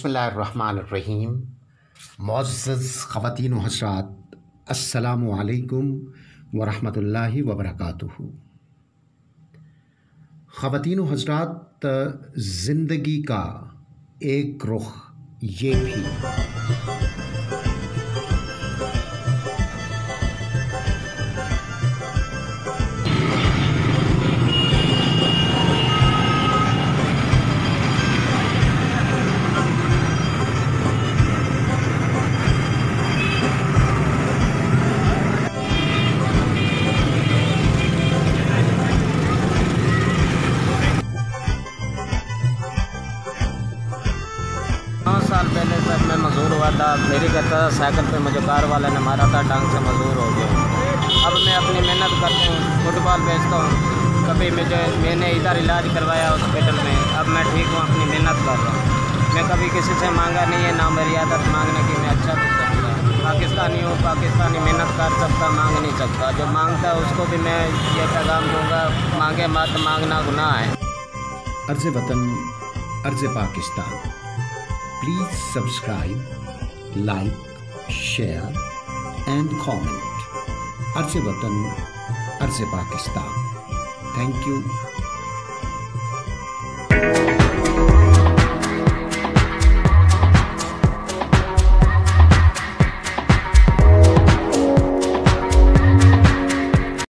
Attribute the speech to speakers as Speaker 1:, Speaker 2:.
Speaker 1: बिस्मिल्लाहिर्रहमानिर्रहीम। मुअज़्ज़ज़ ख़वातीन व हज़रात, अस्सलामु अलैकुम व रहमतुल्लाहि व बरकातुहू। ख़वातीन व हज़रात, ज़िंदगी का एक रुख ये भी।
Speaker 2: साल पहले जब मैं मजदूर हुआ था, फेरी करता था, साइकिल पे मुझे कार वाले ने मारा था, टांग से मजदूर हो गया। अब मैं अपनी मेहनत करता हूँ, फुटबॉल बेचता हूँ। कभी मैंने इधर इलाज करवाया हॉस्पिटल में, अब मैं ठीक हूँ, अपनी मेहनत कर रहा हूँ। मैं कभी किसी से मांगा नहीं है, ना मेरी आदत मांगने की। मैं अच्छा कर सकता, पाकिस्तानी हूँ, पाकिस्तानी मेहनत कर सकता, मांग नहीं सकता। जो मांगता है उसको भी मैं ये पैगाम दूँगा, मांगे मत, मांगना गुनाह है।
Speaker 1: अर्ज़ वतन, अर्ज़ Pakistan. Please subscribe, like, share and comment. अर्ज़ वतन, अर्ज़ पाकिस्तान। Thank you.